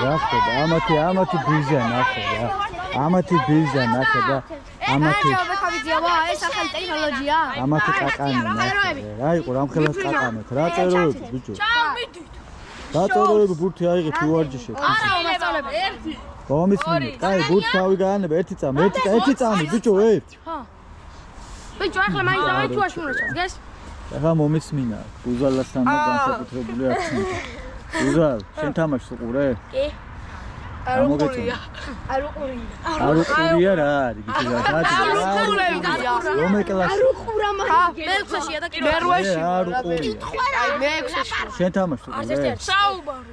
რა ხდება? ამათი ბიჟა ნახე რა. ამათი ბიჟა ნახე და ამათი ეს ახალი ტექნოლოგია. ამათი კაკანი ნახე. რა იყო რამხელას კაკანეთ? რა წეროები ბიჭო? დაწეროები ბურთი აიღე თუ ვარჯიშე. არა, მასწავლებელი. ერთი. მომისმინე. კაი, ბურთს თავი გაანება ერთი წამი ბიჭო, ერთი. ხო. ბიჭო, ახლა მაინც დავით თუ აშმუნოჩას, გეს? ახლა მომისმინა. უზალასთან განსაკუთრებული აქცია. უზალ, შენ თამაშს უყურე? კი. არ უყურია რა არის გიჩი რა რომელ კლასში არ უყურა მაგრამ მე-6-ია და კიდევ არ უყურია აი მე-6-ში შენ თამაშს უყურე საუბარი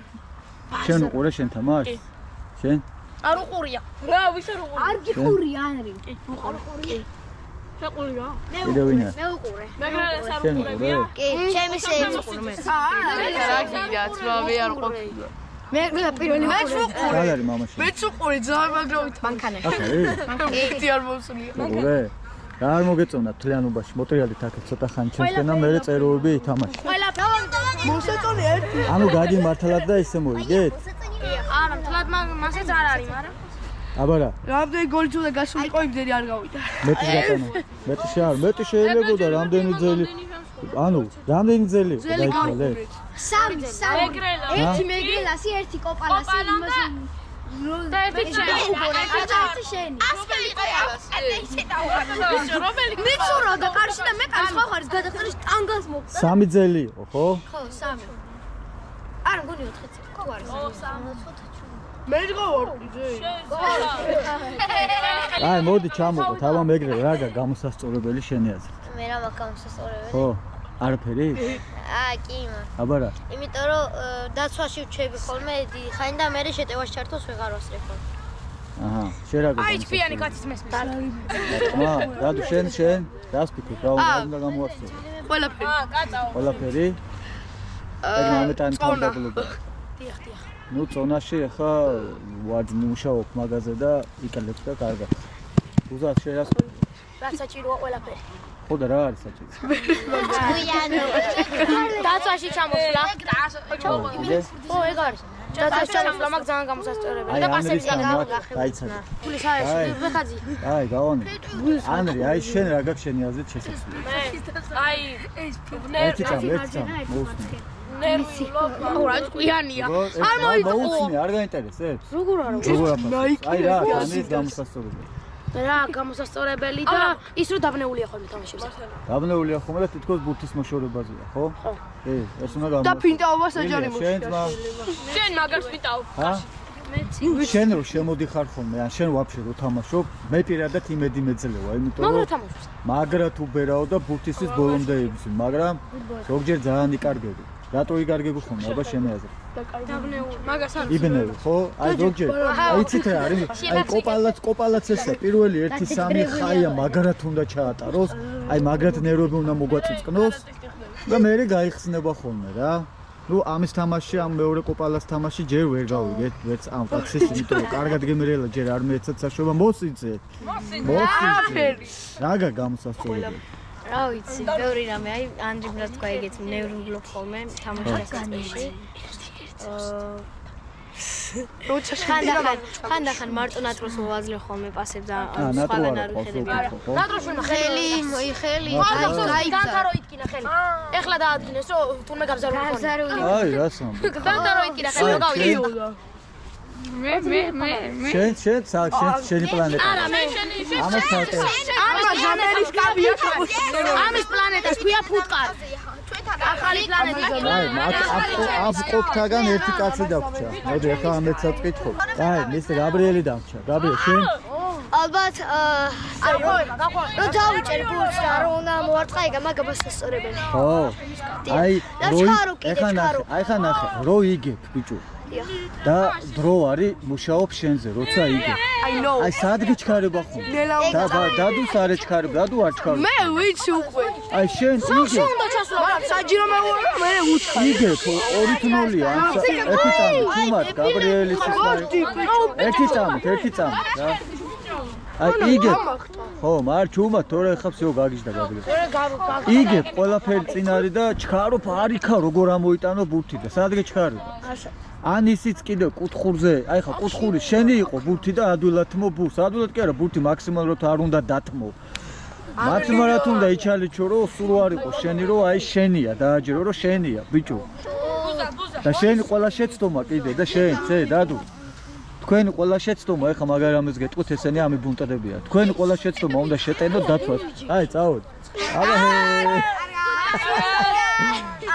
შენ უყურე შენ თამაშს შენ არ უყურია რა ვის არ უყურია არ გიყურია არის უყურე შეყურია მე უყურე მაგრამ ეს არ უყურებია კი ჩემი შეეცყურე მე რა გიგა ცნობი არ ყოფილა მე პირველი მეც უყურე. რა არის მამაში? მეც უყურე ძალიან მაგროვით. მანქანაში. კი არ მოსულია. უყურე. რა არ მოგეწონა თლიანობაში მოტრიალით აქ ცოტა ხანი ჩემსკენა მე წეროები ითამაში. მოსაწონი ერთი. ანუ გადი მართლად და ისე მოიგეთ? არა, მთლად მასეც არ არის, მაგრამ აბარა. რამდენი გოლი თუ და გასულიყო იმდენი არ გავიდა. მეტი გატანა. მეტი შეიძლებოდა რამდენი ძელი. ანუ რამდენი ძელი დაიწყალე? სამი. ერთი მეგრელასი, ერთი კოპალასი, იმას და ერთი შენი. ასკელი ყიალას. ესე დაუღანა. რომელი? მიცურა და კარში და მე კარში ხო ხარ გადაყრა შტანგას მოხდა. სამი ძელი იყო, ხო? ხო, სამი. არა, გონი 4 ძელი. ხო არის. ო, 3. მე გავარდი ძელი. აი, მოდი ჩამოყოთ, აბა მეგრე რა გამოსასწორებელი შენი აზრით. მე რა მაქვს გამოსასწორებელი? ხო. არაფერი? კი, აბა რა. იმიტომ რომ დაცვაში ვჩები ხოლმე დიდი ხანი და მე შეტევას ჩართოს ვეღარ ვასწრებ ხოლმე. აჰა, შენ რა აი, ჩფიანი კაცის მესმის. დადო შენ რას ფიქრობ? რა უნდა გამოასწრო? ყველაფერი. კაცაო. ყველაფერი? ეგ მომეტანი თავდაბლობა. დიახ. ნუ წონაში ახლა მუშაობ მაგაზე და იკალებს და კარგად. უზარ შენ რას რაც საჭიროა ყველაფერი. ხო და რა არის საჭირო? დაცვაში ჩამოსვლა. ხო, ეგ არის. დაცვაში ჩამოსვლა მაგ ძალიან გამოსასწორებელი და პასები დაიცადა. ფული საერთოდ ვეხაძი. აი, გავონე. ანრი, აი შენ რა გაქვს შენი აზრით შესაძლებელი? აი, ეს ერთი წამი, მოусმინე. რა ჭკვიანია. არ მოусმინე, არ გაინტერესებს? როგორ არა? აი რა, ამის გამოსასწორებელი. რა გამოსასწორებელი და ის რომ დაბნეულია ხოლმე თამაშებს. დაბნეულია ხოლმე და თითქოს ბურთის მოშორებაზეა, ხო? ხო. ეს უნდა გამო. და ფინტაობას აჯარი მოშიდა. შენ მაგას ფინტავ. ჰა? შენ რო შემოდიხარ ხოლმე, ან შენ ვაფშე რო თამაშობ, მე პირადად იმედი მეძლევა, იმიტომ რომ მაგრამ თამაშობს. მაგრად უბერაო და ბურთისთვის ბოლომდე იბრძვი, მაგრამ ზოგჯერ ძალიან იკარგები. რატო იკარგები ხოლმე, აბა შენი აზრით? დაბნეული. მაგას არ იბნევი, ხო? აი ზოგჯერ. აი იცით რა არის? აი კოპალაც ესა პირველი 1-3 ხაია მაგრად უნდა ჩაატაროს, აი მაგრად ნერვები უნდა მოგვაწიწკნოს და მე გაიხსნება ხოლმე რა. ნუ ამის თამაში, ამ მეორე კოპალას თამაში ჯერ ვერ გავიგეთ, ვერც ამ კაცის, იმიტომ რომ კარგად გემრიელა ჯერ არ მეცად საშუალება მოსიძეთ. რა გამოსასწორებელი? რა ვიცი, ბევრი რამე, აი ანდრიმ რა თქვა ეგეთ ნევროლოგ ხოლმე თამაშის წესში. ხანდახან მარტო ნატროს მოვაძლევ ხოლმე პასებს და სხვაგან არ ვიხედები არა. ნატროს ვინა ხელი განთარო იტკინა ხელი. ეხლა დაადგინეს რომ თურმე გაბზარული ხოლმე. აი რას ამბობ? განთარო იტკინა ხელი რომ გავიო. შენი პლანეტა. არა მე. ამას ცალკე. ამის კაბია ამის პლანეტას ქვია ფუტკარი. ახალი პლანეტა. აი, აფკოპთაგან ერთი კაცი დაგვჭა. მოდი ახლა ამეცად ვკითხო. აი, მის გაბრიელი დავრჩა. გაბრიელი, შენ? ალბათ რო დავიჭერ ბურთს და რო უნდა მოვარტყა ეგ მაგასასწორებელი. ხო. აი, ახლა ნახე, რო იგებ, ბიჭო. და დრო არის მუშაობ შენზე, როცა იგებ. აი, სად გიჩქარება ხომ? დადუ სარეჩქარებ, დადუ არ ჩქარებ. მე ვიცი უკვე. აი, შენ იგებ. უნდა ჩასვლა, საჯირო მეუღლა მე უცხო. იგებ, 2-0-ია. ერთი წამი, თუმად, გაბრიელის ის. ერთი წამი, რა. აი, იგებ. ხო, მარ ჩუმად თორე ხა всё გაგიჟდა გაგიჟდა. იგებ ყველაფერი წინ არის და ჩქარო არიქა როგორ ამოიტანო ბურთი და სადღე ჩქარო. ან ისიც კიდე კუთხურზე, აი ხა კუთხური შენი იყო ბურთი და ადვილათმო ბურთს. ადვილად კი არა, ბურთი მაქსიმალურად არ უნდა დათმო. მაქსიმალურად უნდა იჩალიჩო რომ სულ არ იყო შენი რომ აი შენია დააჯერო რომ შენია ბიჭო. და შენი ყველა შეცდომა კიდე და შენ ცე დადუ. თქვენი ყველა შეცდომა ეხა მაგარ ამას გეტყვით ესენი ამიბუნტდებიან. თქვენი ყველა შეცდომა უნდა შეტენო დათვას. აი წავოდ. აბა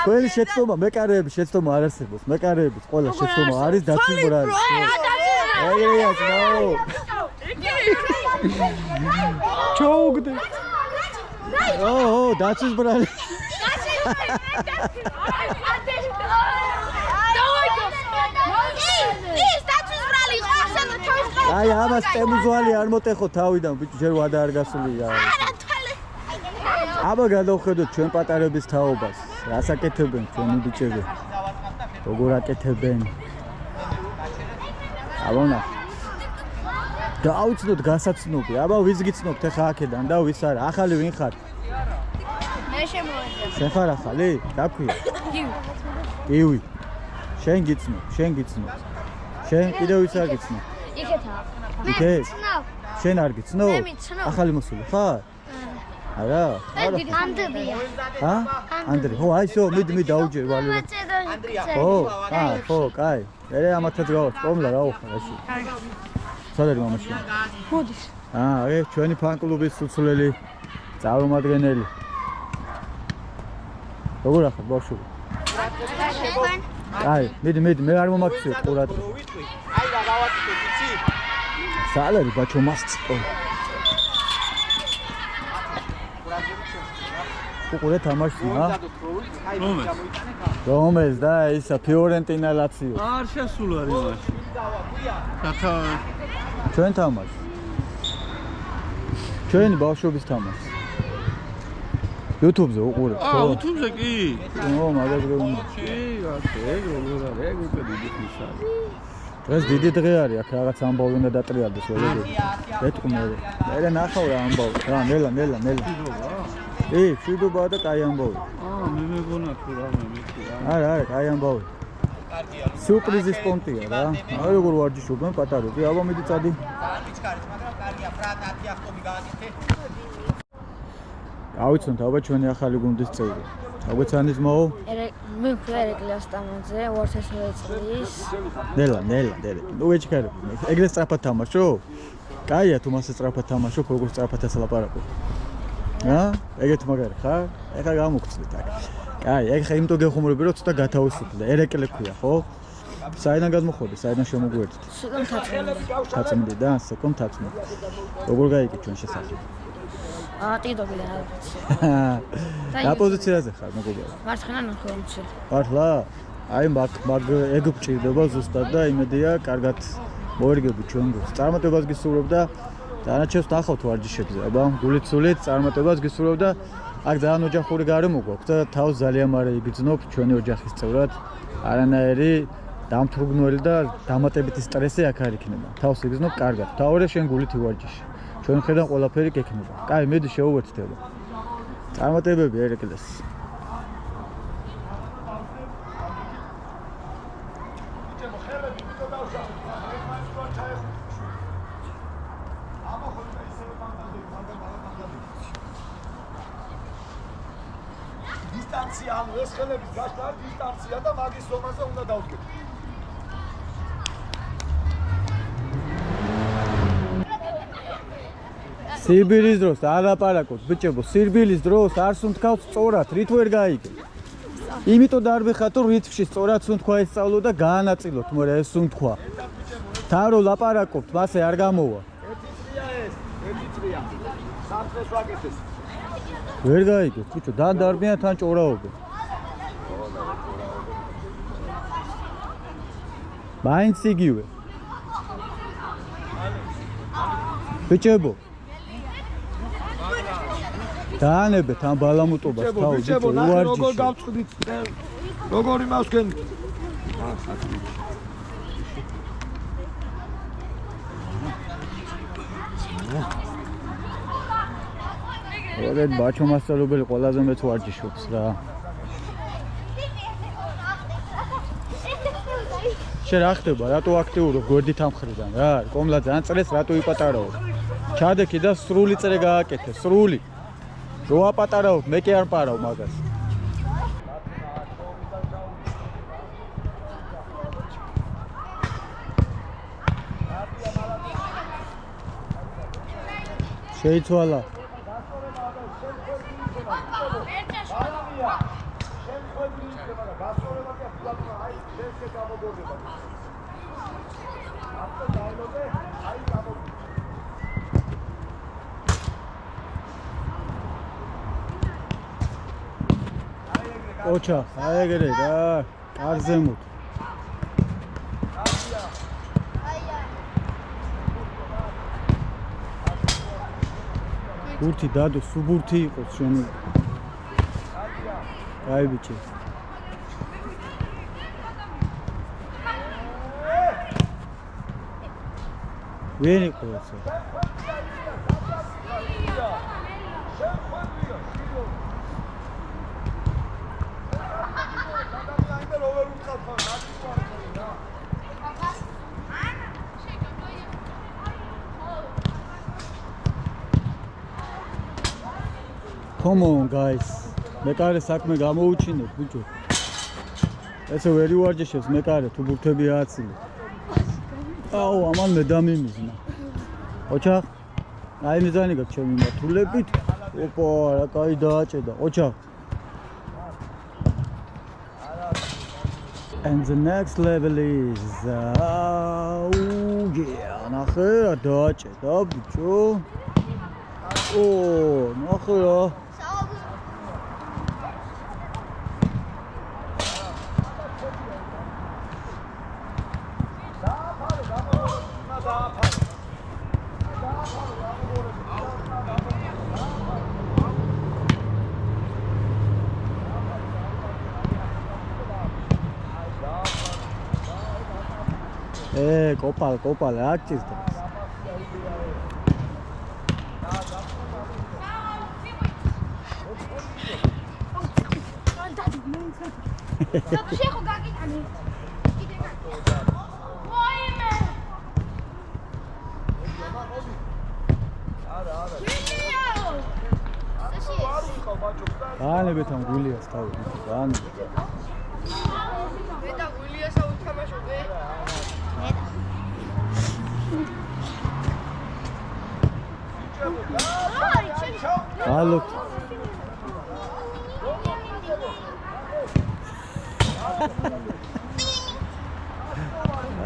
თქვენი შეცდომა მეკარეების შეცდომა არ არსებობს. მეკარეების ყველა შეცდომა არის დაცვის ბრალი. ეგრეა ძმაო. ჩოუგდე. ო, დაცვის ბრალი. აი ამას ტემუზვალი არ მოტეხო თავიდან ბიჭო ჯერ ვადა არ გასულია. აბა გადავხედოთ ჩვენ პატარების თაობას. რას აკეთებენ ჩვენი ბიჭები? როგორ აკეთებენ? აბა ნახე. დაუცნოთ გასაცნობი. აბა ვის გიცნობთ ახლა აქედან და ვის არა? ახალი ვინ ხარ? მე შემოვედი. შენ ხარ ახალი? დაქვია. კივი. შენ გიცნობ. შენ კიდევ ვის არ გიცნობ? იქეთაა. იქე? შენ არ გიცნობ? მე მიცნობ. ახალი მოსული ხარ? არა? ანდრია. ჰა? ანდრე. ხო, აი შო, მიდი დაუჯერ ვალი. ხო, ხო, კაი. მე ამათაც გავაქვს, კომლა რა უხარ ასე. სადარი მამაში? მოდის. ჩვენი ფან-კლუბის სულსულელი წარმომადგენელი. როგორ ახალ ბავშვი? აი, მიდი, მე არ მომაქციო ყურად. აი რა გავატიკე ვიცი? სალარი ბაჩო მასწო. უყურე თამაშია? რომეს და ისა ფიორენტინა ლაციო. არ შესულა იმაში. ხა ჩვენ თამაშ. ჩვენი ბავშვობის თამაში. YouTube-ზე უყურე. YouTube-ზე კი. მაგაზე უნდა. ეგ როგორ არის? ეგ უკვე დიდი ხისაა. დღეს დიდი დღე არის, აქ რაღაც ამბავი უნდა დატრიალდეს ვერედი. ეთყმე. მე ნახავ რა ამბავი. რა, ნელა. შვიდობაა და კაი ამბავი. მე მეგონა თუ რამე მეკია. არა, კაი ამბავი. კარგია. სიურპრიზის პონტია რა. აი როგორ ვარჯიშობენ პატარები. აბა მიდი წადი. გიჩქარით, მაგრამ კარგია, ბრატ 10 ავტომი გააკეთე. გავიცნობთ აბა ჩვენი ახალი გუნდის წევრი. აგვეცანის მოო? მე ერეკლას სტამონზე 2000 წლის. ნელა. ნუ ეჩქარებ. ეგრე სწრაფად თამაშო? კაია თუ მასე სწრაფად თამაშობ, როგორ სწრაფად ასლაპარაკო. ეგეთ მაგარი ხარ? ეხა გამოგწდით აქ. კაი, ეგ ხა იმიტომ გეხუმრები რომ ცოტა გათავისუფლე. ერეკლე ქვია, ხო? საიდან გადმოხვედი? საიდან შემოგვერთით? სულ თაცმდი და სეკუნდ თაცმდი. როგორ გაიგე ჩვენ შესახებ? ტიდობიდან ალბათ. რა პოზიციაზე ხარ მეგობარი? მარცხენა ნახევარმცველი. მართლა? აი მაგ ეგ გჭირდება ზუსტად და იმედია კარგად მოერგები ჩვენ გულს. წარმატებას გისურვებ და დანარჩენს ნახავთ ვარჯიშებზე. აბა გულით სულით წარმატებას გისურვებ და აქ ძალიან ოჯახური გარემო გვაქვს და თავს ძალიან მარე იგრძნობ ჩვენი ოჯახის წევრად. არანაირი დამთრუგნელი და დამატებითი სტრესი აქ არ იქნება. თავს იგრძნობ კარგად. თავი შენ გულით ივარჯიშე. ჩვენ ხედავ ყველაფერი გექნება. კაი, მედი შეუერთდება. წარმატებები ერეკლეს. დისტანცია, ანუ ეს ხელების გაშლა დისტანცია და მაგის ზომაზე უნდა დავდგეთ. სირბილის დროს არ ლაპარაკობთ, ბიჭებო, სირბილის დროს არ სუნთქავთ სწორად, რით ვერ გაიგე. იმიტომ დარბიხათ, რომ რითმში სწორად სუნთქვა ესწავლო და გაანაწილოთ, მორე ეს სუნთქვა. თან რომ ლაპარაკობთ, მასე არ გამოვა. ერთი წრია. სამწეს ვაკეთეს. ვერ გაიგეთ, ბიჭო, დან დარბიან თან ჭორაობენ. მაინც იგივე. ბიჭებო დაანებეთ ამ ბალამუტობას თავი ბიჭო უარჯიშო. როგორ გავწყვდით? როგორ იმავს გენით? ეგეთ ბაჩო მასწავლებელი ყველაზე მეც ვარჯიშობს რა. შენ რა ხდება? რატო აქტიურობ გვერდით ამ მხრიდან რა? კომლა ძალიან წრეს რატო იპატარაო? ჩადექი და სრული წრე გააკეთე, სრული. რო აპატარაო, მე კი არ პარავ მაგას. შეიცვალა. ოჩა, აეგერე რა, კარზემოთ. ბურთი დადო, სუბურთი იყოს შენი. აი ბიჭი. ვინ იყო ეს? Come on guys. მეკარე საქმე გამოუჩინეთ ბიჭო. ესე ვერ ივარჯიშებს მეკარე თუ ბურთები ააცილე. აუ ამან მე დამიმიზნა. ოჩახ. აი მიზანი გაქვს ჩემი მართულებით. ოპა რა კაი დააჭედა. ოჩახ. And the next level is ნახე რა დააჭედა ბიჭო. ო ნახე რა. კოპალ რა ჭირდა შეხო გაგიტანე კიდე ვაიმე ანებეთან გულიას თავი ან მე და გულიასა უთამაშობე ალო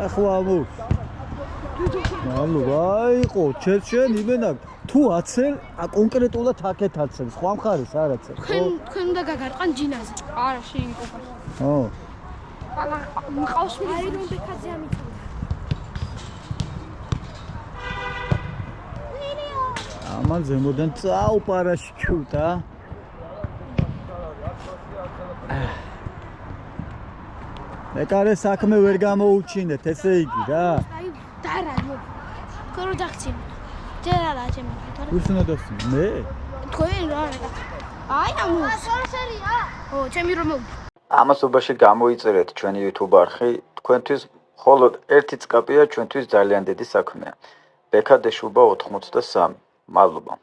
ახვალო ალო ვაიყო ჩერჩენ იმენა თუ აცელ კონკრეტულად აქეთ აცელ სხვა მხარეს არ აცელ თქვენ უნდა გაგარყან ჯინაზე არა შენ კოპა ო ალა მყავს მე აი რომ ბექაძე ამიწევდა ამან ზემოდან წაუპარაშჩუტა მეკარე საქმე ვერ გამოუჩინეთ ესე იგი რა აი დარა კორო დახცინო ჯერალა ჩემი უსნო დასწინ მე თქვენ რა აი ამას სორსერია ო ჩემი რომ ამასობაში გამოიწერეთ ჩვენი YouTube არხი თქვენთვის მხოლოდ ერთი წკაპია ჩვენთვის ძალიან დიდი საქმეა ბექადეშუბა 83 მადლობა